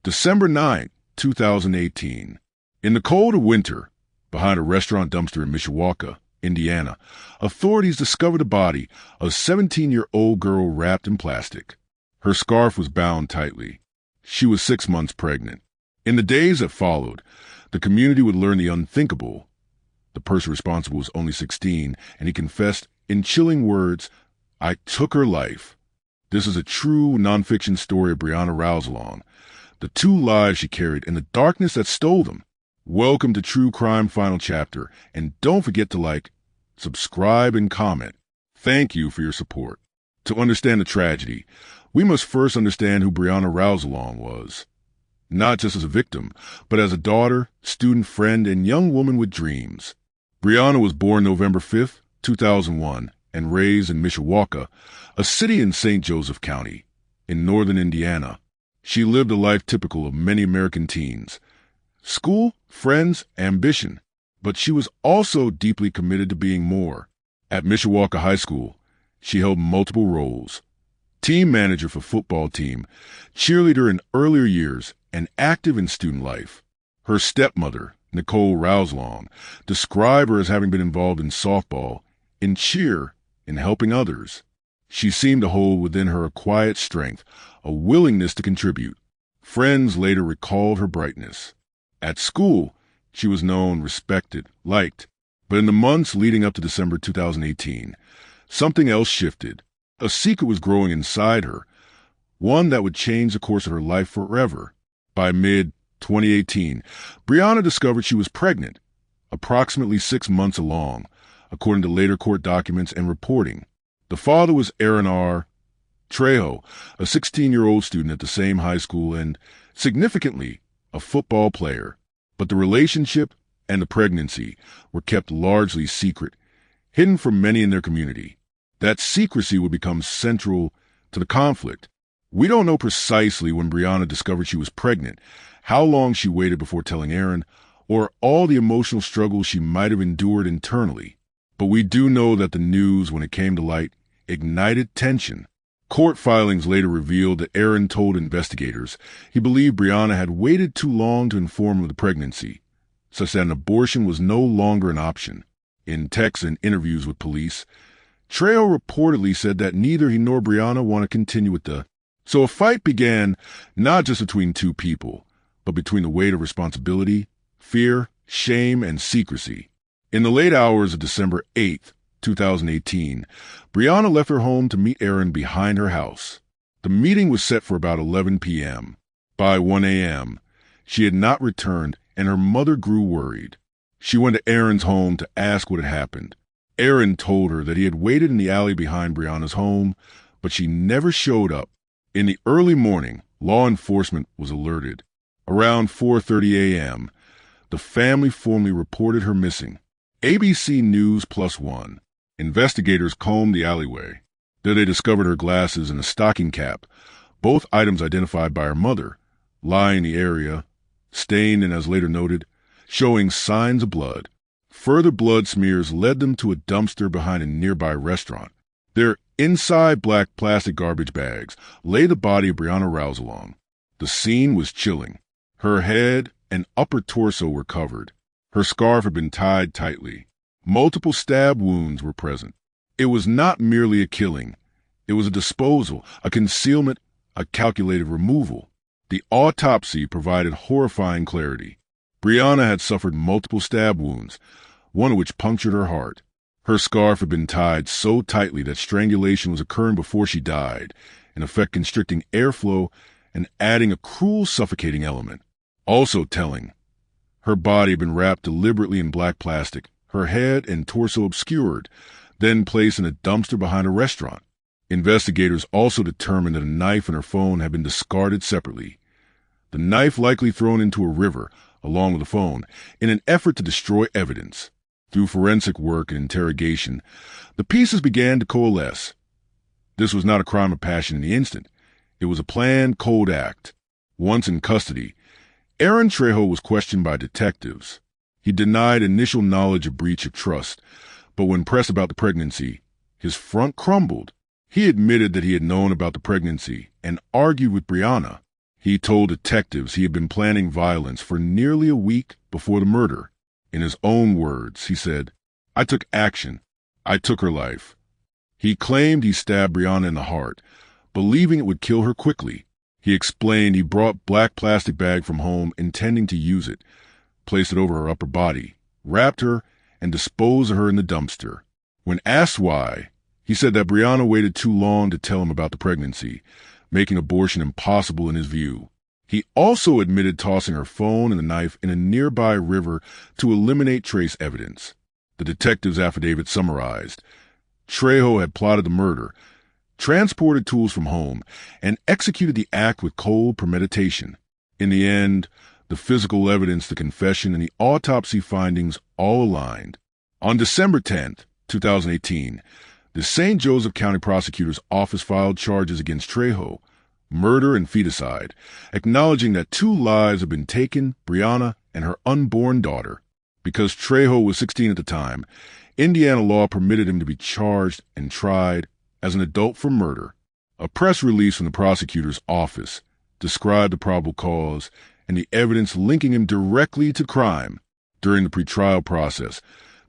December 9, 2018. In the cold of winter, behind a restaurant dumpster in Mishawaka, Indiana, authorities discovered the body of a 17-year-old girl wrapped in plastic. Her scarf was bound tightly. She was 6 months pregnant. In the days that followed, the community would learn the unthinkable. The person responsible was only 16, and he confessed in chilling words, "I took her life." This is a true nonfiction story of Breana Rouhselang, the 2 lives she carried, and the darkness that stole them. Welcome to True Crime Final Chapter, and don't forget to like, subscribe, and comment. Thank you for your support. To understand the tragedy, we must first understand who Breana Rouhselang was. Not just as a victim, but as a daughter, student, friend, and young woman with dreams. Breana was born November 5, 2001, and raised in Mishawaka, a city in St. Joseph County, in northern Indiana. She lived a life typical of many American teens. School, friends, ambition. But she was also deeply committed to being more. At Mishawaka High School, she held multiple roles. Team manager for football team, cheerleader in earlier years, and active in student life. Her stepmother, Nicole Rouhselang, described her as having been involved in softball, in cheer, in helping others. She seemed to hold within her a quiet strength, a willingness to contribute. Friends later recalled her brightness. At school, she was known, respected, liked. But in the months leading up to December 2018, something else shifted. A secret was growing inside her, one that would change the course of her life forever. By mid-2018, Breana discovered she was pregnant, approximately 6 months along, according to later court documents and reporting. The father was Aaron R. Trejo, a 16-year-old student at the same high school and, significantly, a football player. But the relationship and the pregnancy were kept largely secret, hidden from many in their community. That secrecy would become central to the conflict. We don't know precisely when Breana discovered she was pregnant, how long she waited before telling Aaron, or all the emotional struggles she might have endured internally. But we do know that the news, when it came to light, ignited tension. Court filings later revealed that Aaron told investigators he believed Breana had waited too long to inform of the pregnancy, such that an abortion was no longer an option. In texts and interviews with police, Trejo reportedly said that neither he nor Breana want to continue with the... So a fight began not just between 2 people, but between the weight of responsibility, fear, shame, and secrecy. In the late hours of December 8th, 2018, Breana left her home to meet Aaron behind her house. The meeting was set for about 11 p.m. By 1 a.m., she had not returned, and her mother grew worried. She went to Aaron's home to ask what had happened. Aaron told her that he had waited in the alley behind Breana's home, but she never showed up. In the early morning, law enforcement was alerted. Around 4:30 a.m., the family formally reported her missing. ABC News Plus One. Investigators combed the alleyway. There they discovered her glasses and a stocking cap, both items identified by her mother, lying in the area, stained and, as later noted, showing signs of blood. Further blood smears led them to a dumpster behind a nearby restaurant. There, inside black plastic garbage bags, lay the body of Breana Rouhselang. The scene was chilling. Her head and upper torso were covered. Her scarf had been tied tightly. Multiple stab wounds were present. It was not merely a killing. It was a disposal, a concealment, a calculated removal. The autopsy provided horrifying clarity. Breana had suffered multiple stab wounds, one of which punctured her heart. Her scarf had been tied so tightly that strangulation was occurring before she died, in effect constricting airflow and adding a cruel, suffocating element. Also telling, her body had been wrapped deliberately in black plastic, her head and torso obscured, then placed in a dumpster behind a restaurant. Investigators also determined that a knife and her phone had been discarded separately. The knife likely thrown into a river, along with the phone, in an effort to destroy evidence. Through forensic work and interrogation, the pieces began to coalesce. This was not a crime of passion in the instant. It was a planned, cold act. Once in custody, Aaron Trejo was questioned by detectives. He denied initial knowledge of breach of trust, but when pressed about the pregnancy, his front crumbled. He admitted that he had known about the pregnancy and argued with Breana. He told detectives he had been planning violence for nearly a week before the murder. In his own words, he said, "I took action. I took her life." He claimed he stabbed Breana in the heart, believing it would kill her quickly. He explained he brought black plastic bag from home intending to use it, placed it over her upper body, wrapped her, and disposed of her in the dumpster. When asked why, he said that Breana waited too long to tell him about the pregnancy, making abortion impossible in his view. He also admitted tossing her phone and the knife in a nearby river to eliminate trace evidence. The detective's affidavit summarized: Trejo had plotted the murder, transported tools from home, and executed the act with cold premeditation. In the end, the physical evidence, the confession, and the autopsy findings all aligned. On December 10th, 2018, the St. Joseph County Prosecutor's Office filed charges against Trejo, murder and feticide, acknowledging that 2 lives had been taken, Breana and her unborn daughter. Because Trejo was 16 at the time, Indiana law permitted him to be charged and tried as an adult for murder. A press release from the prosecutor's office described the probable cause and the evidence linking him directly to crime. During the pretrial process,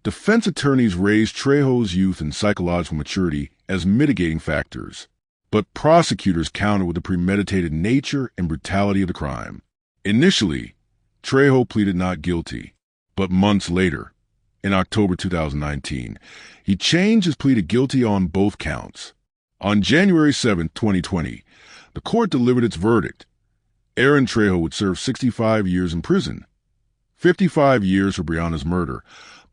defense attorneys raised Trejo's youth and psychological maturity as mitigating factors, but prosecutors countered with the premeditated nature and brutality of the crime. Initially, Trejo pleaded not guilty, but months later, in October 2019, he changed his plea to guilty on both counts. On January 7, 2020, the court delivered its verdict. Aaron Trejo would serve 65 years in prison, 55 years for Breana's murder,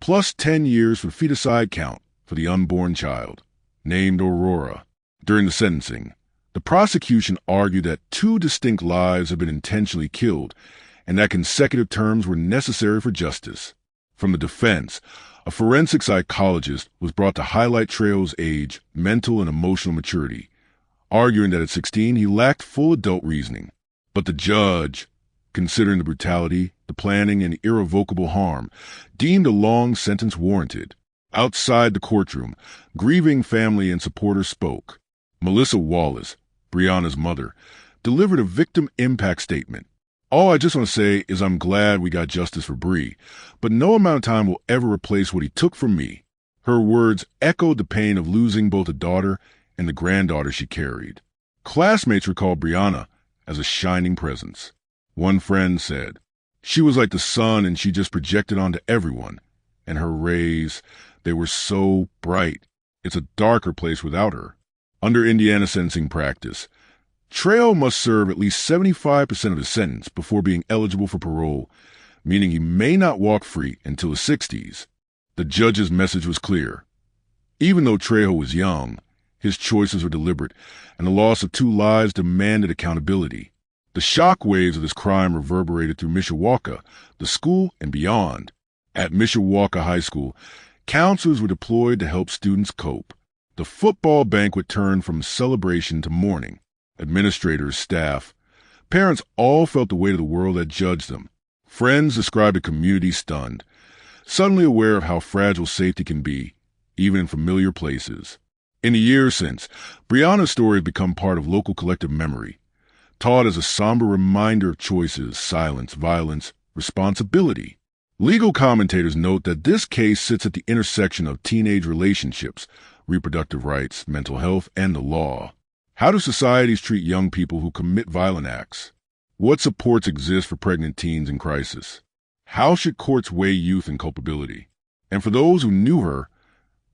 plus 10 years for feticide count for the unborn child, named Aurora. During the sentencing, the prosecution argued that 2 distinct lives had been intentionally killed and that consecutive terms were necessary for justice. From the defense, a forensic psychologist was brought to highlight Trejo's age, mental, and emotional maturity, arguing that at 16 he lacked full adult reasoning. But the judge, considering the brutality, the planning, and the irrevocable harm, deemed a long sentence warranted. Outside the courtroom, grieving family and supporters spoke. Melissa Wallace, Breana's mother, delivered a victim impact statement. "All I just want to say is I'm glad we got justice for Bree, but no amount of time will ever replace what he took from me." Her words echoed the pain of losing both a daughter and the granddaughter she carried. Classmates recalled Breana as a shining presence. One friend said, "She was like the sun and she just projected onto everyone. And her rays, they were so bright. It's a darker place without her." Under Indiana sentencing practice, Trejo must serve at least 75% of his sentence before being eligible for parole, meaning he may not walk free until his 60s. The judge's message was clear. Even though Trejo was young, his choices were deliberate, and the loss of 2 lives demanded accountability. The shock waves of this crime reverberated through Mishawaka, the school, and beyond. At Mishawaka High School, counselors were deployed to help students cope. The football banquet turned from celebration to mourning. Administrators, staff, parents all felt the weight of the world that judged them. Friends described a community stunned, suddenly aware of how fragile safety can be, even in familiar places. In the years since, Breana's story has become part of local collective memory, taught as a somber reminder of choices, silence, violence, responsibility. Legal commentators note that this case sits at the intersection of teenage relationships, reproductive rights, mental health, and the law. How do societies treat young people who commit violent acts? What supports exist for pregnant teens in crisis? How should courts weigh youth and culpability? And for those who knew her,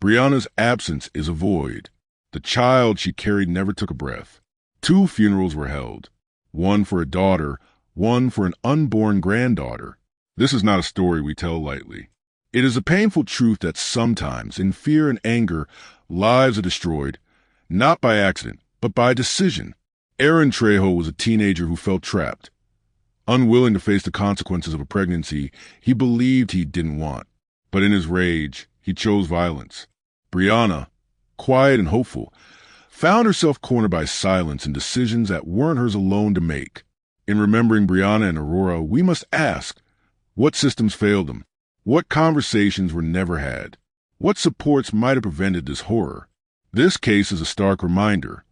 Breana's absence is a void. The child she carried never took a breath. 2 funerals were held, one for a daughter, one for an unborn granddaughter. This is not a story we tell lightly. It is a painful truth that sometimes, in fear and anger, lives are destroyed, not by accident, but by decision. Aaron Trejo was a teenager who felt trapped. Unwilling to face the consequences of a pregnancy he believed he didn't want. But in his rage, he chose violence. Breana, quiet and hopeful, found herself cornered by silence and decisions that weren't hers alone to make. In remembering Breana and Aurora, we must ask, what systems failed them? What conversations were never had? What supports might have prevented this horror? This case is a stark reminder.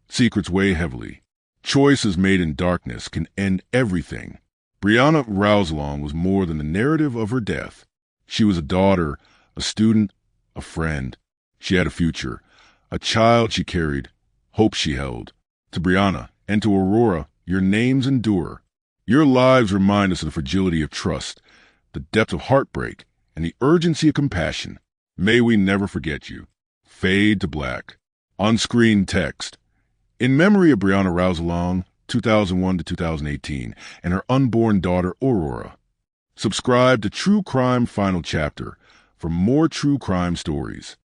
Secrets weigh heavily. Choices made in darkness can end everything. Breana Rouhselang was more than the narrative of her death. She was a daughter, a student, a friend. She had a future, a child she carried, hope she held. To Breana and to Aurora, your names endure. Your lives remind us of the fragility of trust, the depth of heartbreak, and the urgency of compassion. May we never forget you. Fade to black. On-screen text. In memory of Breana Rouhselang, 2001 to 2018, and her unborn daughter, Aurora. Subscribe to True Crime Final Chapter for more true crime stories.